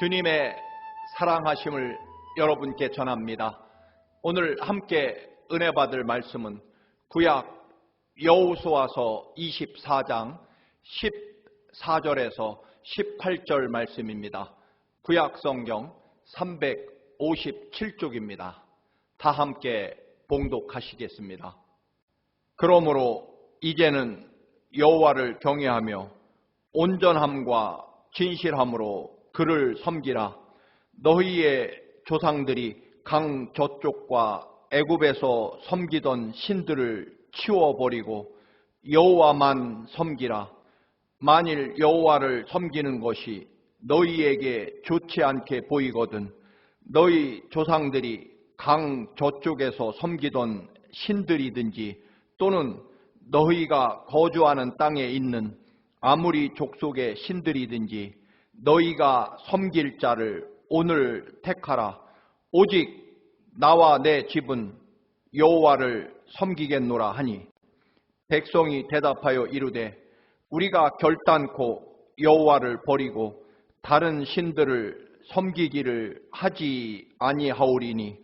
주님의 사랑하심을 여러분께 전합니다. 오늘 함께 은혜 받을 말씀은 구약 여호수아서 24장 14절에서 18절 말씀입니다. 구약 성경 357쪽입니다. 다 함께 봉독하시겠습니다. 그러므로 이제는 여호와를 경외하며 온전함과 진실함으로 그를 섬기라. 너희의 조상들이 강 저쪽과 애굽에서 섬기던 신들을 치워버리고 여호와만 섬기라. 만일 여호와를 섬기는 것이 너희에게 좋지 않게 보이거든 너희 조상들이 강 저쪽에서 섬기던 신들이든지 또는 너희가 거주하는 땅에 있는 아무리 족속의 신들이든지 너희가 섬길 자를 오늘 택하라. 오직 나와 내 집은 여호와를 섬기겠노라 하니 백성이 대답하여 이르되 우리가 결단코 여호와를 버리고 다른 신들을 섬기기를 하지 아니하오리니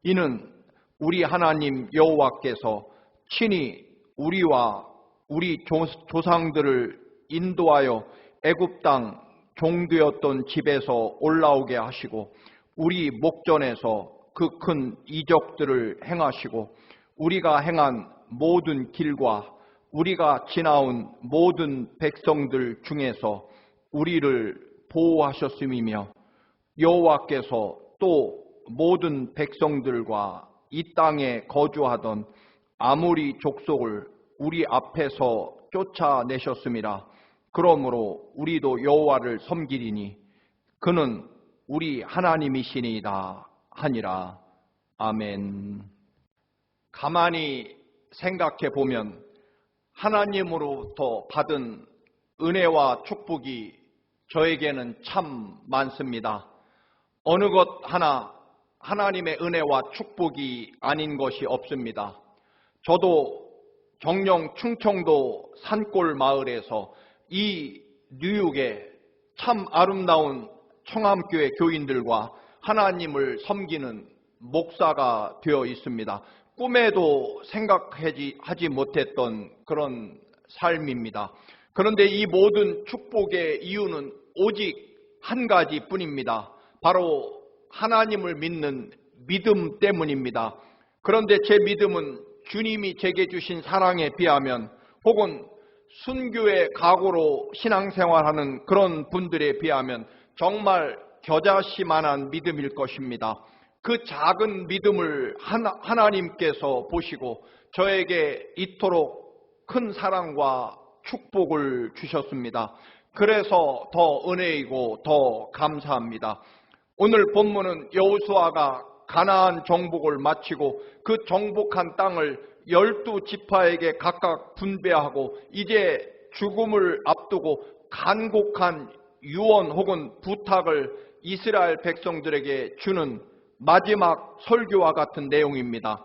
이는 우리 하나님 여호와께서 친히 우리와 우리 조상들을 인도하여 애굽 땅 종되었던 집에서 올라오게 하시고 우리 목전에서 그 큰 이적들을 행하시고 우리가 행한 모든 길과 우리가 지나온 모든 백성들 중에서 우리를 보호하셨음이며 여호와께서 또 모든 백성들과 이 땅에 거주하던 아무리 족속을 우리 앞에서 쫓아내셨음이라. 그러므로 우리도 여호와를 섬기리니 그는 우리 하나님이시니이다 하니라. 아멘. 가만히 생각해 보면 하나님으로부터 받은 은혜와 축복이 저에게는 참 많습니다. 어느 것 하나 하나님의 은혜와 축복이 아닌 것이 없습니다. 저도 정녕 충청도 산골 마을에서 이 뉴욕에 참 아름다운 청암교회 교인들과 하나님을 섬기는 목사가 되어 있습니다. 꿈에도 생각하지 못했던 그런 삶입니다. 그런데 이 모든 축복의 이유는 오직 한 가지뿐입니다. 바로 하나님을 믿는 믿음 때문입니다. 그런데 제 믿음은 주님이 제게 주신 사랑에 비하면 혹은 순교의 각오로 신앙생활하는 그런 분들에 비하면 정말 겨자씨만한 믿음일 것입니다. 그 작은 믿음을 하나님께서 보시고 저에게 이토록 큰 사랑과 축복을 주셨습니다. 그래서 더 은혜이고 더 감사합니다. 오늘 본문은 여호수아가 가나안 정복을 마치고 그 정복한 땅을 12지파에게 각각 분배하고 이제 죽음을 앞두고 간곡한 유언 혹은 부탁을 이스라엘 백성들에게 주는 마지막 설교와 같은 내용입니다.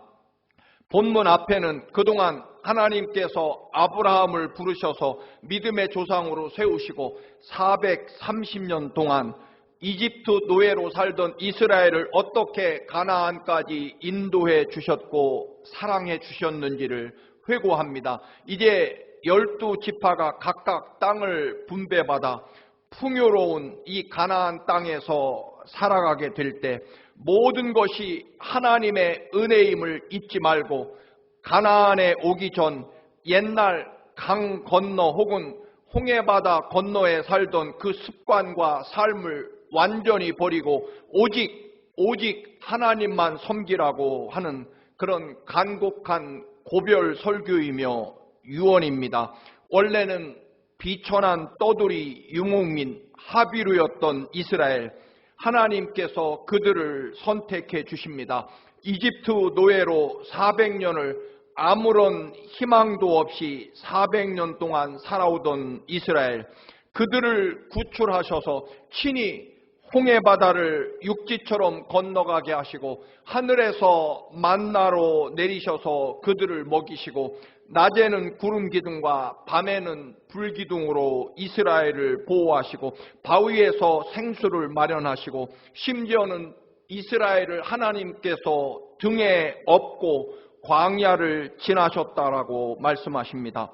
본문 앞에는 그동안 하나님께서 아브라함을 부르셔서 믿음의 조상으로 세우시고 430년 동안 이집트 노예로 살던 이스라엘을 어떻게 가나안까지 인도해 주셨고 사랑해 주셨는지를 회고합니다. 이제 12지파가 각각 땅을 분배받아 풍요로운 이 가나안 땅에서 살아가게 될 때 모든 것이 하나님의 은혜임을 잊지 말고 가나안에 오기 전 옛날 강 건너 혹은 홍해바다 건너에 살던 그 습관과 삶을 완전히 버리고 오직 하나님만 섬기라고 하는 그런 간곡한 고별 설교이며 유언입니다. 원래는 비천한 떠돌이 유목민 하비루였던 이스라엘, 하나님께서 그들을 선택해 주십니다. 이집트 노예로 400년을 아무런 희망도 없이 400년 동안 살아오던 이스라엘, 그들을 구출하셔서 친히 홍해바다를 육지처럼 건너가게 하시고 하늘에서 만나로 내리셔서 그들을 먹이시고 낮에는 구름 기둥과 밤에는 불 기둥으로 이스라엘을 보호하시고 바위에서 생수를 마련하시고 심지어는 이스라엘을 하나님께서 등에 업고 광야를 지나셨다라고 말씀하십니다.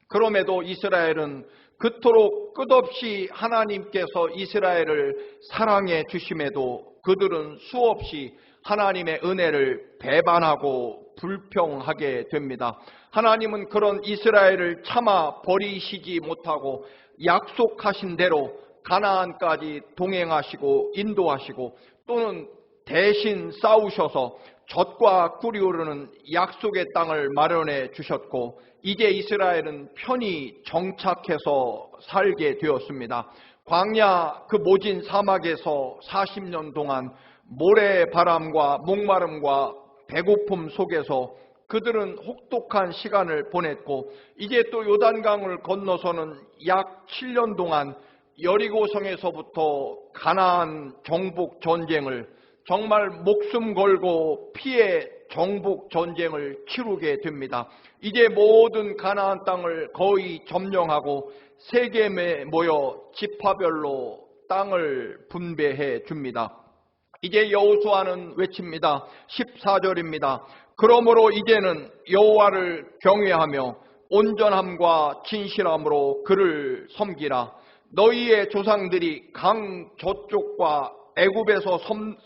그럼에도 이스라엘은 그토록 끝없이 하나님께서 이스라엘을 사랑해 주심에도 그들은 수없이 하나님의 은혜를 배반하고 불평하게 됩니다. 하나님은 그런 이스라엘을 차마 버리시지 못하고 약속하신 대로 가나안까지 동행하시고 인도하시고 또는 대신 싸우셔서 젖과 꿀이 흐르는 약속의 땅을 마련해 주셨고 이제 이스라엘은 편히 정착해서 살게 되었습니다. 광야 그 모진 사막에서 40년 동안 모래바람과 목마름과 배고픔 속에서 그들은 혹독한 시간을 보냈고 이제 또 요단강을 건너서는 약 7년 동안 여리고성에서부터 가나안 정복 전쟁을 정말 목숨 걸고 피해 정복 전쟁을 치르게 됩니다. 이제 모든 가나안 땅을 거의 점령하고 세겜에 모여 지파별로 땅을 분배해 줍니다. 이제 여호수아는 외칩니다. 14절입니다. 그러므로 이제는 여호와를 경외하며 온전함과 진실함으로 그를 섬기라. 너희의 조상들이 강 저쪽과 애굽에서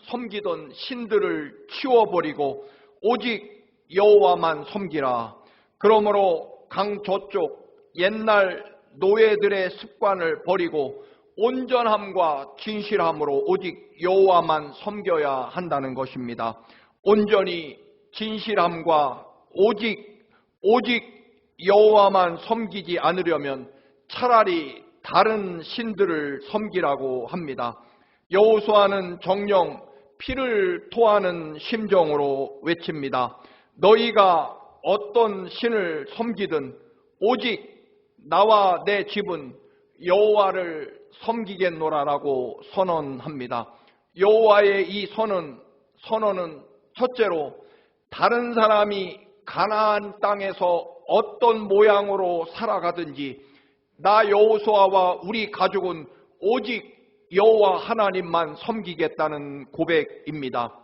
섬기던 신들을 치워버리고 오직 여호와만 섬기라. 그러므로 강 저쪽 옛날 노예들의 습관을 버리고 온전함과 진실함으로 오직 여호와만 섬겨야 한다는 것입니다. 온전히 진실함과 오직 여호와만 섬기지 않으려면 차라리 다른 신들을 섬기라고 합니다. 여호수아는 정녕 피를 토하는 심정으로 외칩니다. 너희가 어떤 신을 섬기든 오직 나와 내 집은 여호와를 섬기겠노라라고 선언합니다. 여호와의 이 선언은 첫째로 다른 사람이 가나안 땅에서 어떤 모양으로 살아가든지 나 여호수아와 우리 가족은 오직 여호와 하나님만 섬기겠다는 고백입니다.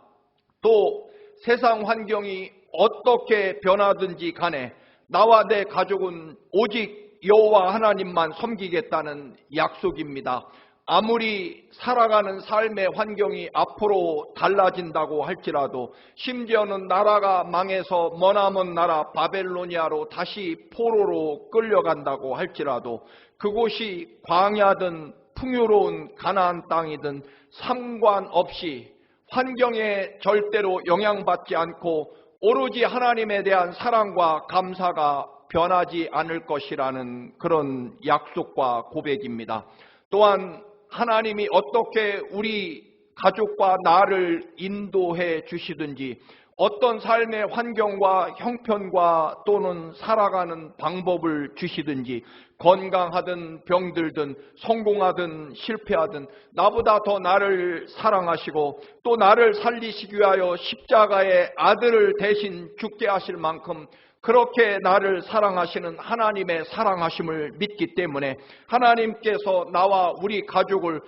또 세상 환경이 어떻게 변하든지 간에 나와 내 가족은 오직 여호와 하나님만 섬기겠다는 약속입니다. 아무리 살아가는 삶의 환경이 앞으로 달라진다고 할지라도 심지어는 나라가 망해서 머나먼 나라 바벨로니아로 다시 포로로 끌려간다고 할지라도 그곳이 광야든 풍요로운 가나안 땅이든 상관없이 환경에 절대로 영향받지 않고 오로지 하나님에 대한 사랑과 감사가 변하지 않을 것이라는 그런 약속과 고백입니다. 또한 하나님이 어떻게 우리 가족과 나를 인도해 주시든지 어떤 삶의 환경과 형편과 또는 살아가는 방법을 주시든지 건강하든 병들든 성공하든 실패하든 나보다 더 나를 사랑하시고 또 나를 살리시기 위하여 십자가의 아들을 대신 죽게 하실 만큼 그렇게 나를 사랑하시는 하나님의 사랑하심을 믿기 때문에 하나님께서 나와 우리 가족을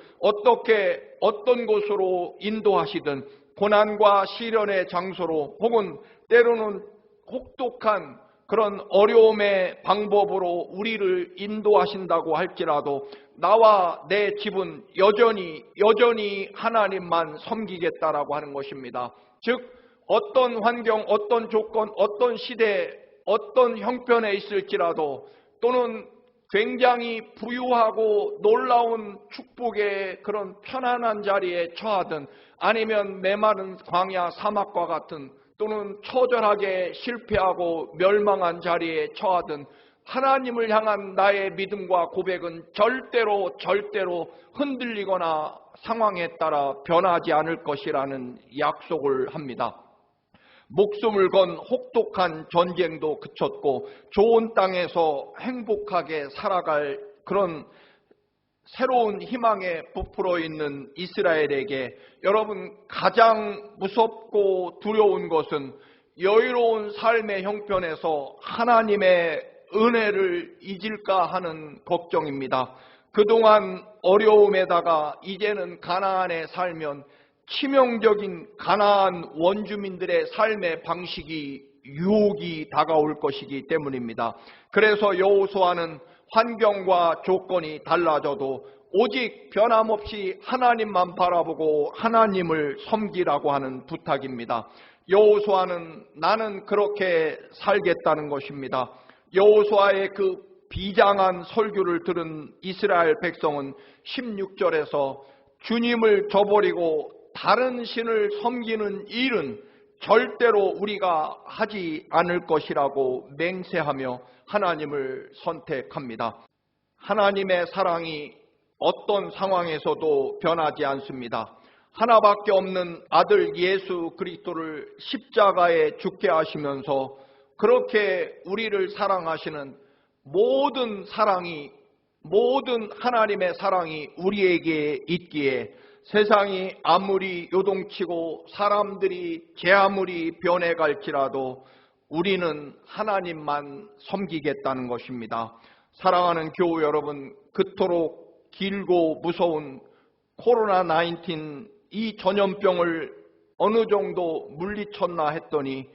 어떤 곳으로 인도하시든 고난과 시련의 장소로 혹은 때로는 혹독한 그런 어려움의 방법으로 우리를 인도하신다고 할지라도 나와 내 집은 여전히 하나님만 섬기겠다라고 하는 것입니다. 즉 어떤 환경, 어떤 조건, 어떤 시대, 어떤 형편에 있을지라도 또는 굉장히 부유하고 놀라운 축복의 그런 편안한 자리에 처하든 아니면 메마른 광야 사막과 같은 또는 처절하게 실패하고 멸망한 자리에 처하든 하나님을 향한 나의 믿음과 고백은 절대로 흔들리거나 상황에 따라 변하지 않을 것이라는 약속을 합니다. 목숨을 건 혹독한 전쟁도 그쳤고 좋은 땅에서 행복하게 살아갈 그런 새로운 희망에 부풀어 있는 이스라엘에게 여러분 가장 무섭고 두려운 것은 여유로운 삶의 형편에서 하나님의 은혜를 잊을까 하는 걱정입니다. 그동안 어려움에다가 이제는 가나안에 살면 치명적인 가나안 원주민들의 삶의 방식이 유혹이 다가올 것이기 때문입니다. 그래서 여호수아는 환경과 조건이 달라져도 오직 변함없이 하나님만 바라보고 하나님을 섬기라고 하는 부탁입니다. 여호수아는 나는 그렇게 살겠다는 것입니다. 여호수아의 그 비장한 설교를 들은 이스라엘 백성은 16절에서 주님을 저버리고 다른 신을 섬기는 일은 절대로 우리가 하지 않을 것이라고 맹세하며 하나님을 선택합니다. 하나님의 사랑이 어떤 상황에서도 변하지 않습니다. 하나밖에 없는 아들 예수 그리스도를 십자가에 죽게 하시면서 그렇게 우리를 사랑하시는 모든 하나님의 사랑이 우리에게 있기에 세상이 아무리 요동치고 사람들이 제 아무리 변해갈지라도 우리는 하나님만 섬기겠다는 것입니다. 사랑하는 교우 여러분, 그토록 길고 무서운 코로나19 이 전염병을 어느 정도 물리쳤나 했더니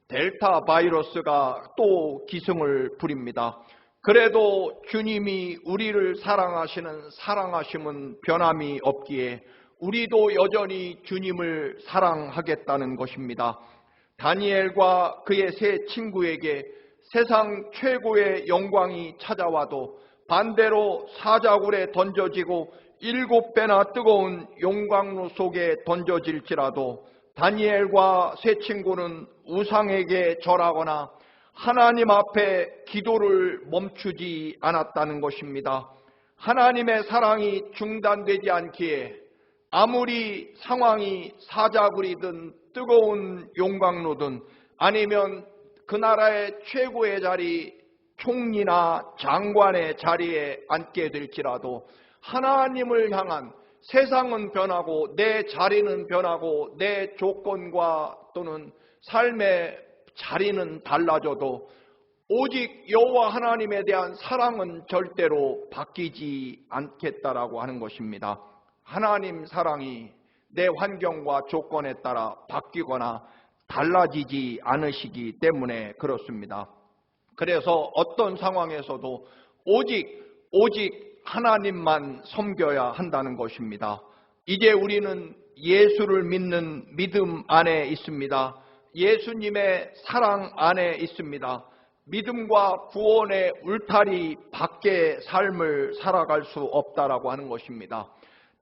델타 바이러스가 또 기승을 부립니다. 그래도 주님이 우리를 사랑하시는 사랑하심은 변함이 없기에 우리도 여전히 주님을 사랑하겠다는 것입니다. 다니엘과 그의 세 친구에게 세상 최고의 영광이 찾아와도 반대로 사자굴에 던져지고 7배나 뜨거운 용광로 속에 던져질지라도 다니엘과 세 친구는 우상에게 절하거나 하나님 앞에 기도를 멈추지 않았다는 것입니다. 하나님의 사랑이 중단되지 않기에 아무리 상황이 사자굴이든 뜨거운 용광로든 아니면 그 나라의 최고의 자리 총리나 장관의 자리에 앉게 될지라도 하나님을 향한 세상은 변하고 내 자리는 변하고 내 조건과 또는 삶의 자리는 달라져도 오직 여호와 하나님에 대한 사랑은 절대로 바뀌지 않겠다라고 하는 것입니다. 하나님 사랑이 내 환경과 조건에 따라 바뀌거나 달라지지 않으시기 때문에 그렇습니다. 그래서 어떤 상황에서도 오직 하나님만 섬겨야 한다는 것입니다. 이제 우리는 예수를 믿는 믿음 안에 있습니다. 예수님의 사랑 안에 있습니다. 믿음과 구원의 울타리 밖의 삶을 살아갈 수 없다라고 하는 것입니다.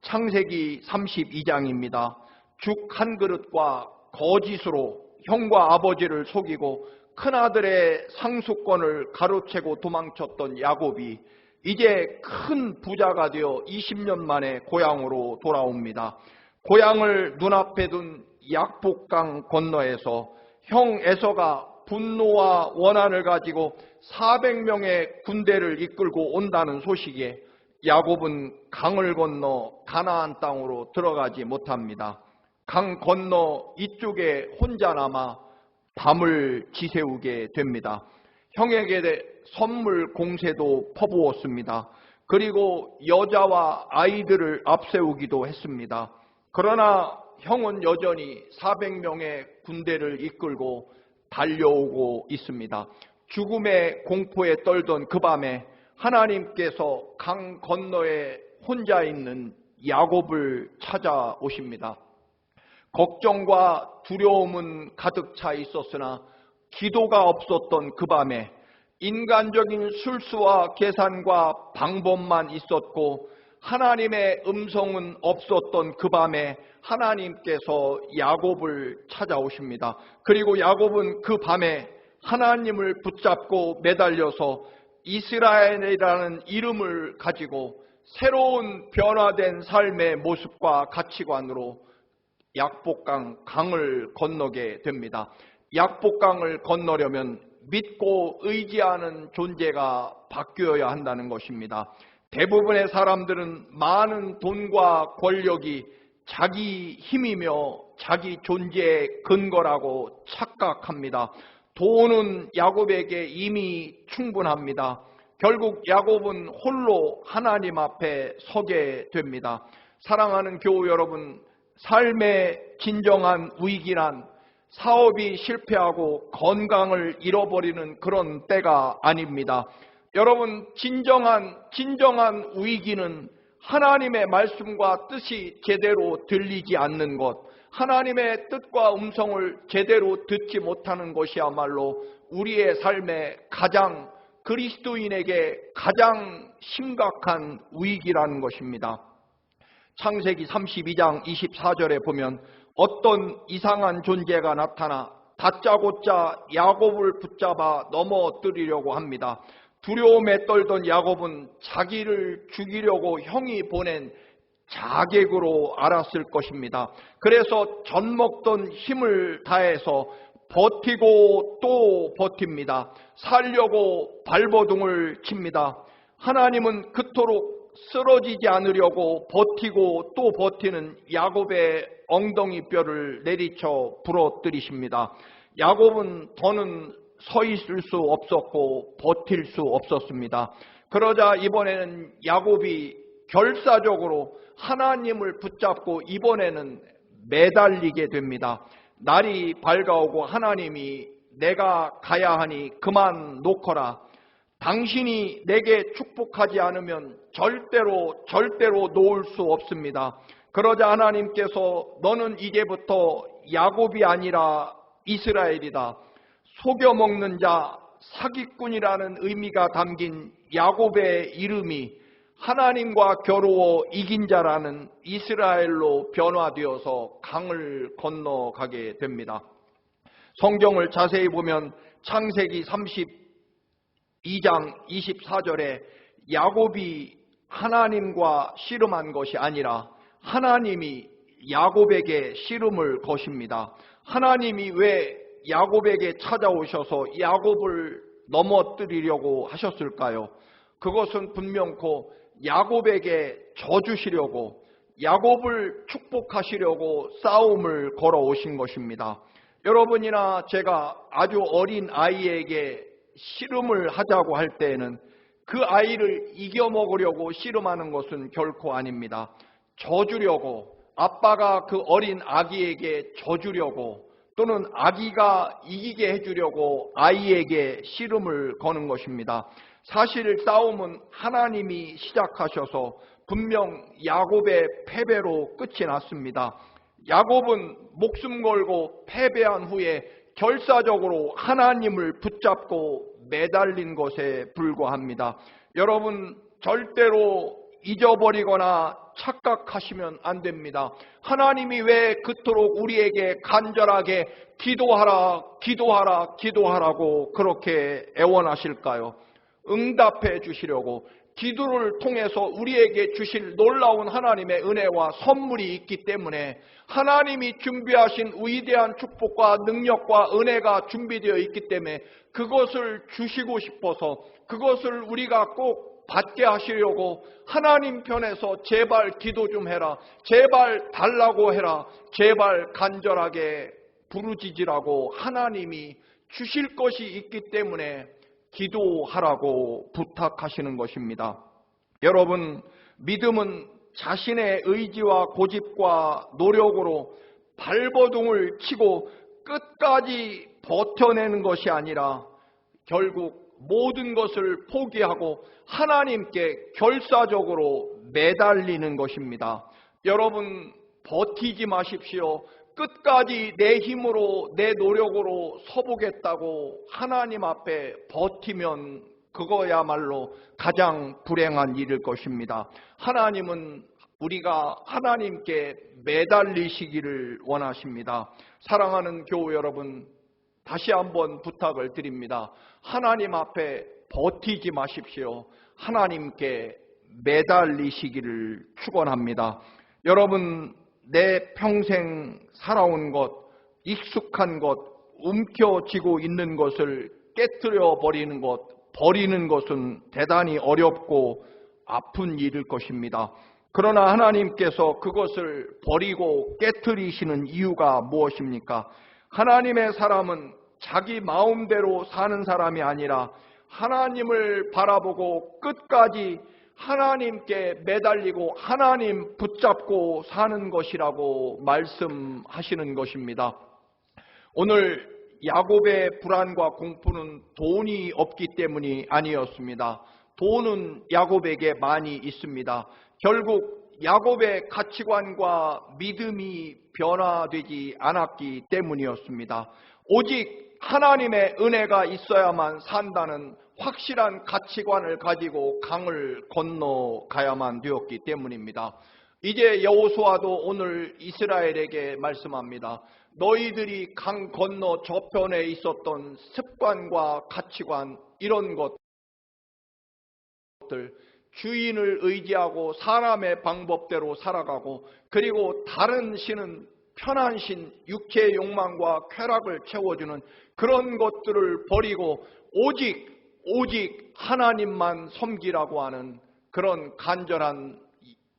창세기 32장입니다. 죽 한 그릇과 거짓으로 형과 아버지를 속이고 큰아들의 상속권을 가로채고 도망쳤던 야곱이 이제 큰 부자가 되어 20년 만에 고향으로 돌아옵니다. 고향을 눈앞에 둔 약복강 건너에서 형 에서가 분노와 원한을 가지고 400명의 군대를 이끌고 온다는 소식에 야곱은 강을 건너 가나안 땅으로 들어가지 못합니다. 강 건너 이쪽에 혼자 남아 밤을 지새우게 됩니다. 형에게 선물 공세도 퍼부었습니다. 그리고 여자와 아이들을 앞세우기도 했습니다. 그러나 형은 여전히 400명의 군대를 이끌고 달려오고 있습니다. 죽음의 공포에 떨던 그 밤에 하나님께서 강 건너에 혼자 있는 야곱을 찾아오십니다. 걱정과 두려움은 가득 차 있었으나 기도가 없었던 그 밤에 인간적인 술수와 계산과 방법만 있었고 하나님의 음성은 없었던 그 밤에 하나님께서 야곱을 찾아오십니다. 그리고 야곱은 그 밤에 하나님을 붙잡고 매달려서 이스라엘이라는 이름을 가지고 새로운 변화된 삶의 모습과 가치관으로 약복강 강을 건너게 됩니다. 약복강을 건너려면 믿고 의지하는 존재가 바뀌어야 한다는 것입니다. 대부분의 사람들은 많은 돈과 권력이 자기 힘이며 자기 존재의 근거라고 착각합니다. 돈은 야곱에게 이미 충분합니다. 결국 야곱은 홀로 하나님 앞에 서게 됩니다. 사랑하는 교우 여러분, 삶의 진정한 위기란 사업이 실패하고 건강을 잃어버리는 그런 때가 아닙니다. 여러분, 진정한 위기는 하나님의 말씀과 뜻이 제대로 들리지 않는 것, 하나님의 뜻과 음성을 제대로 듣지 못하는 것이야말로 우리의 삶에 그리스도인에게 가장 심각한 위기라는 것입니다. 창세기 32장 24절에 보면 어떤 이상한 존재가 나타나 다짜고짜 야곱을 붙잡아 넘어뜨리려고 합니다. 두려움에 떨던 야곱은 자기를 죽이려고 형이 보낸 자객으로 알았을 것입니다. 그래서 젖먹던 힘을 다해서 버티고 또 버팁니다. 살려고 발버둥을 칩니다. 하나님은 그토록 쓰러지지 않으려고 버티고 또 버티는 야곱의 엉덩이뼈를 내리쳐 부러뜨리십니다. 야곱은 더는 서 있을 수 없었고 버틸 수 없었습니다. 그러자 이번에는 야곱이 결사적으로 하나님을 붙잡고 이번에는 매달리게 됩니다. 날이 밝아오고 하나님이 내가 가야 하니 그만 놓거라. 당신이 내게 축복하지 않으면 절대로 놓을 수 없습니다. 그러자 하나님께서 너는 이제부터 야곱이 아니라 이스라엘이다. 속여먹는 자, 사기꾼이라는 의미가 담긴 야곱의 이름이 하나님과 겨루어 이긴 자라는 이스라엘로 변화되어서 강을 건너가게 됩니다. 성경을 자세히 보면 창세기 32장 24절에 야곱이 하나님과 씨름한 것이 아니라 하나님이 야곱에게 씨름을 거십니다. 하나님이 왜 야곱에게 찾아오셔서 야곱을 넘어뜨리려고 하셨을까요? 그것은 분명코 야곱에게 져주시려고, 야곱을 축복하시려고 싸움을 걸어오신 것입니다. 여러분이나 제가 아주 어린 아이에게 씨름을 하자고 할 때에는 그 아이를 이겨먹으려고 씨름하는 것은 결코 아닙니다. 져주려고, 아빠가 그 어린 아기에게 져주려고, 또는 아기가 이기게 해주려고 아이에게 씨름을 거는 것입니다. 사실 싸움은 하나님이 시작하셔서 분명 야곱의 패배로 끝이 났습니다. 야곱은 목숨 걸고 패배한 후에 결사적으로 하나님을 붙잡고 매달린 것에 불과합니다. 여러분, 절대로 잊어버리거나 착각하시면 안 됩니다. 하나님이 왜 그토록 우리에게 간절하게 기도하라고 그렇게 애원하실까요? 응답해 주시려고, 기도를 통해서 우리에게 주실 놀라운 하나님의 은혜와 선물이 있기 때문에, 하나님이 준비하신 위대한 축복과 능력과 은혜가 준비되어 있기 때문에 그것을 주시고 싶어서, 그것을 우리가 꼭 받게 하시려고 하나님 편에서 제발 기도 좀 해라, 제발 달라고 해라, 제발 간절하게 부르짖으라고 하나님이 주실 것이 있기 때문에 기도하라고 부탁하시는 것입니다. 여러분, 믿음은 자신의 의지와 고집과 노력으로 발버둥을 치고 끝까지 버텨내는 것이 아니라 결국 모든 것을 포기하고 하나님께 결사적으로 매달리는 것입니다. 여러분, 버티지 마십시오. 끝까지 내 힘으로, 내 노력으로 서보겠다고 하나님 앞에 버티면 그거야말로 가장 불행한 일일 것입니다. 하나님은 우리가 하나님께 매달리시기를 원하십니다. 사랑하는 교우 여러분, 다시 한번 부탁을 드립니다. 하나님 앞에 버티지 마십시오. 하나님께 매달리시기를 축원합니다. 여러분, 내 평생 살아온 것, 익숙한 것, 움켜쥐고 있는 것을 깨뜨려 버리는 것은 대단히 어렵고 아픈 일일 것입니다. 그러나 하나님께서 그것을 버리고 깨트리시는 이유가 무엇입니까? 하나님의 사람은 자기 마음대로 사는 사람이 아니라 하나님을 바라보고 끝까지 하나님께 매달리고 하나님 붙잡고 사는 것이라고 말씀하시는 것입니다. 오늘 야곱의 불안과 공포는 돈이 없기 때문이 아니었습니다. 돈은 야곱에게 많이 있습니다. 결국 야곱의 가치관과 믿음이 변화되지 않았기 때문이었습니다. 오직 하나님의 은혜가 있어야만 산다는 확실한 가치관을 가지고 강을 건너가야만 되었기 때문입니다. 이제 여호수아도 오늘 이스라엘에게 말씀합니다. 너희들이 강 건너 저편에 있었던 습관과 가치관, 이런 것들, 주인을 의지하고 사람의 방법대로 살아가고, 그리고 다른 신은 편한 신, 육체의 욕망과 쾌락을 채워주는 그런 것들을 버리고 오직 하나님만 섬기라고 하는 그런 간절한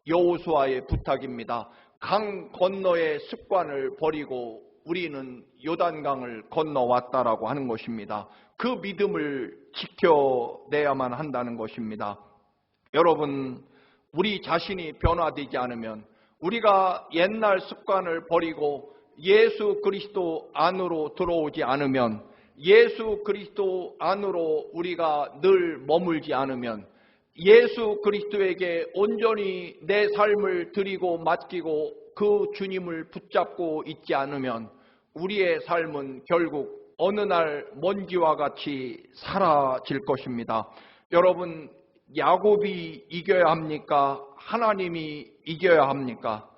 여호수아의 부탁입니다. 강 건너의 습관을 버리고 우리는 요단강을 건너왔다라고 하는 것입니다. 그 믿음을 지켜내야만 한다는 것입니다. 여러분, 우리 자신이 변화되지 않으면, 우리가 옛날 습관을 버리고 예수 그리스도 안으로 들어오지 않으면, 예수 그리스도 안으로 우리가 늘 머물지 않으면, 예수 그리스도에게 온전히 내 삶을 드리고 맡기고 그 주님을 붙잡고 있지 않으면 우리의 삶은 결국 어느 날 먼지와 같이 사라질 것입니다. 여러분, 야곱이 이겨야 합니까? 하나님이 이겨야 합니까?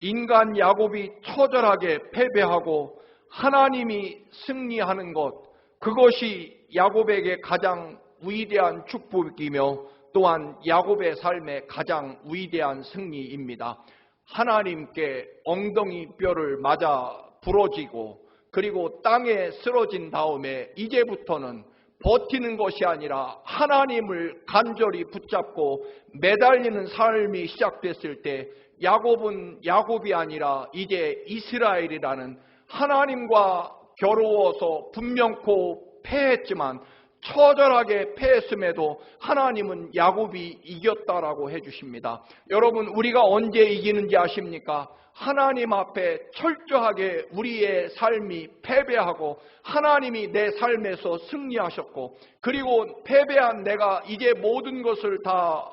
인간 야곱이 처절하게 패배하고 하나님이 승리하는 것, 그것이 야곱에게 가장 위대한 축복이며 또한 야곱의 삶의 가장 위대한 승리입니다. 하나님께 엉덩이 뼈를 맞아 부러지고 그리고 땅에 쓰러진 다음에 이제부터는 버티는 것이 아니라 하나님을 간절히 붙잡고 매달리는 삶이 시작됐을 때 야곱은 야곱이 아니라 이제 이스라엘이라는, 하나님과 겨루어서 분명코 패했지만 처절하게 패했음에도 하나님은 야곱이 이겼다라고 해주십니다. 여러분, 우리가 언제 이기는지 아십니까? 하나님 앞에 철저하게 우리의 삶이 패배하고 하나님이 내 삶에서 승리하셨고, 그리고 패배한 내가 이제 모든 것을 다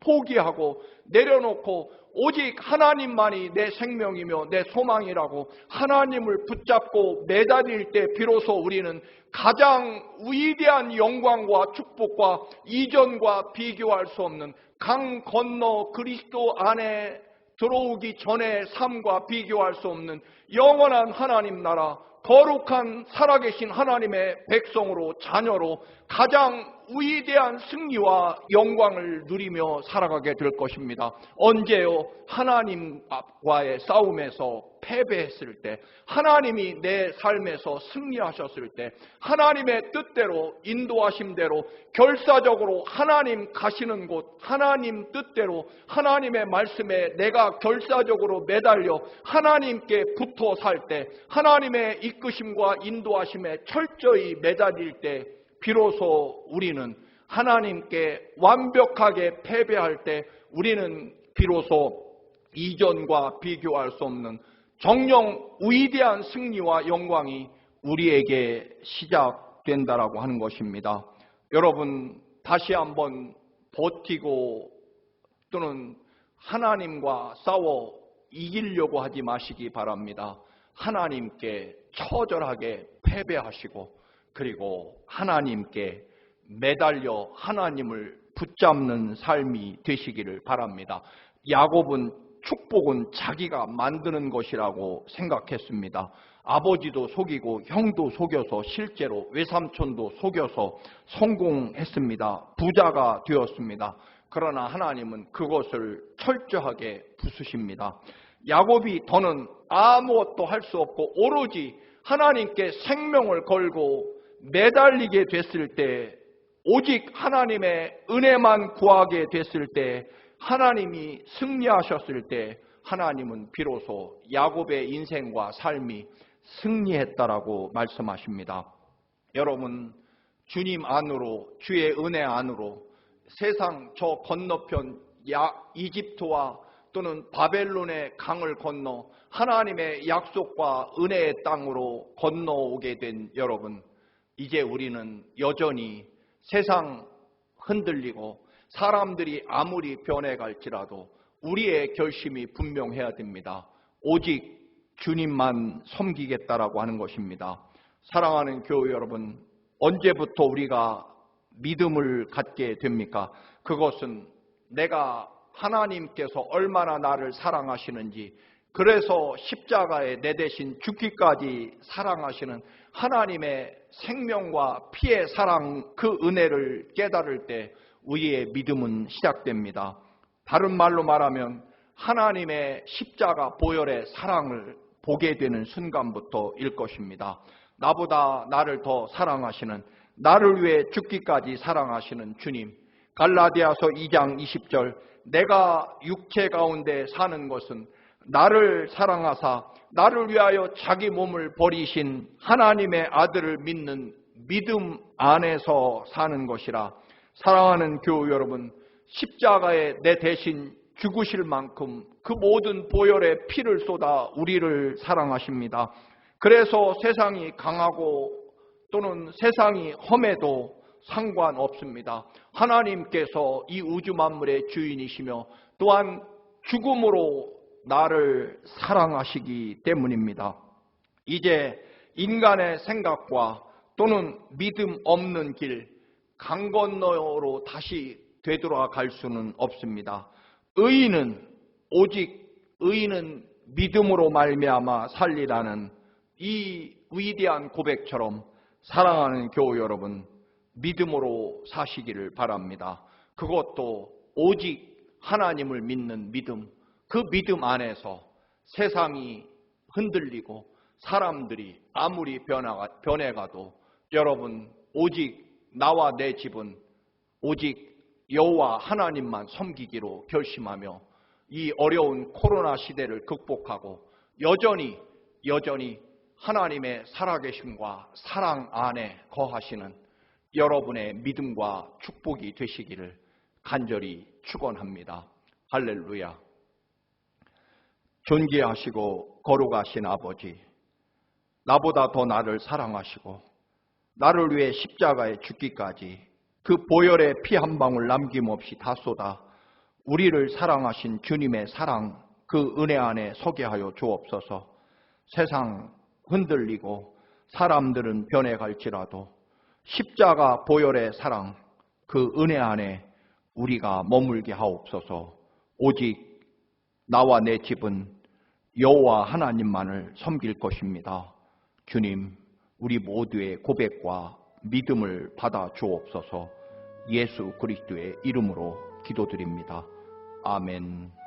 포기하고 내려놓고 오직 하나님만이 내 생명이며 내 소망이라고 하나님을 붙잡고 매달릴 때 비로소 우리는 가장 위대한 영광과 축복과 이전과 비교할 수 없는 강 건너 그리스도 안에 들어오기 전의 삶과 비교할 수 없는 영원한 하나님 나라, 거룩한 살아계신 하나님의 백성으로, 자녀로 가장 위대한 승리와 영광을 누리며 살아가게 될 것입니다. 언제요? 하나님과의 싸움에서 패배했을 때, 하나님이 내 삶에서 승리하셨을 때, 하나님의 뜻대로, 인도하심대로 결사적으로 하나님 가시는 곳, 하나님 뜻대로 하나님의 말씀에 내가 결사적으로 매달려 하나님께 붙어 살 때, 하나님의 이끄심과 인도하심에 철저히 매달릴 때 비로소 우리는 하나님께 완벽하게 패배할 때 우리는 비로소 이전과 비교할 수 없는 정령 위대한 승리와 영광이 우리에게 시작된다라고 하는 것입니다. 여러분, 다시 한번 버티고 또는 하나님과 싸워 이기려고 하지 마시기 바랍니다. 하나님께 처절하게 패배하시고 그리고 하나님께 매달려 하나님을 붙잡는 삶이 되시기를 바랍니다. 야곱은 축복은 자기가 만드는 것이라고 생각했습니다. 아버지도 속이고 형도 속여서 실제로 외삼촌도 속여서 성공했습니다. 부자가 되었습니다. 그러나 하나님은 그것을 철저하게 부수십니다. 야곱이 더는 아무것도 할 수 없고 오로지 하나님께 생명을 걸고 매달리게 됐을 때 오직 하나님의 은혜만 구하게 됐을 때, 하나님이 승리하셨을 때 하나님은 비로소 야곱의 인생과 삶이 승리했다라고 말씀하십니다. 여러분, 주님 안으로, 주의 은혜 안으로 세상 저 건너편 이집트와 또는 바벨론의 강을 건너 하나님의 약속과 은혜의 땅으로 건너오게 된 여러분, 이제 우리는 여전히 세상 흔들리고 사람들이 아무리 변해갈지라도 우리의 결심이 분명해야 됩니다. 오직 주님만 섬기겠다라고 하는 것입니다. 사랑하는 교회 여러분, 언제부터 우리가 믿음을 갖게 됩니까? 그것은 내가 하나님께서 얼마나 나를 사랑하시는지, 그래서 십자가에 내 대신 죽기까지 사랑하시는 하나님의 생명과 피의 사랑, 그 은혜를 깨달을 때 우리의 믿음은 시작됩니다. 다른 말로 말하면 하나님의 십자가 보혈의 사랑을 보게 되는 순간부터일 것입니다. 나보다 나를 더 사랑하시는, 나를 위해 죽기까지 사랑하시는 주님. 갈라디아서 2장 20절, 내가 육체 가운데 사는 것은 나를 사랑하사 나를 위하여 자기 몸을 버리신 하나님의 아들을 믿는 믿음 안에서 사는 것이라. 사랑하는 교우 여러분, 십자가에 내 대신 죽으실 만큼 그 모든 보혈의 피를 쏟아 우리를 사랑하십니다. 그래서 세상이 강하고 또는 세상이 험해도 상관없습니다. 하나님께서 이 우주 만물의 주인이시며 또한 죽음으로 나를 사랑하시기 때문입니다. 이제 인간의 생각과 또는 믿음 없는 길, 강 건너로 다시 되돌아갈 수는 없습니다. 오직 의인은 믿음으로 말미암아 살리라는 이 위대한 고백처럼 사랑하는 교우 여러분, 믿음으로 사시기를 바랍니다. 그것도 오직 하나님을 믿는 믿음, 그 믿음 안에서 세상이 흔들리고 사람들이 아무리 변해가도 여러분, 오직 나와 내 집은 오직 여호와 하나님만 섬기기로 결심하며 이 어려운 코로나 시대를 극복하고 여전히 하나님의 살아계심과 사랑 안에 거하시는 여러분의 믿음과 축복이 되시기를 간절히 축원합니다. 할렐루야. 존귀하시고 거룩하신 아버지, 나보다 더 나를 사랑하시고 나를 위해 십자가에 죽기까지 그 보혈의 피 한 방울 남김없이 다 쏟아 우리를 사랑하신 주님의 사랑, 그 은혜 안에 서게 하여 주옵소서. 세상 흔들리고 사람들은 변해갈지라도 십자가 보혈의 사랑, 그 은혜 안에 우리가 머물게 하옵소서. 오직 나와 내 집은 여호와 하나님만을 섬길 것입니다. 주님, 우리 모두의 고백과 믿음을 받아 주옵소서. 예수 그리스도의 이름으로 기도드립니다. 아멘.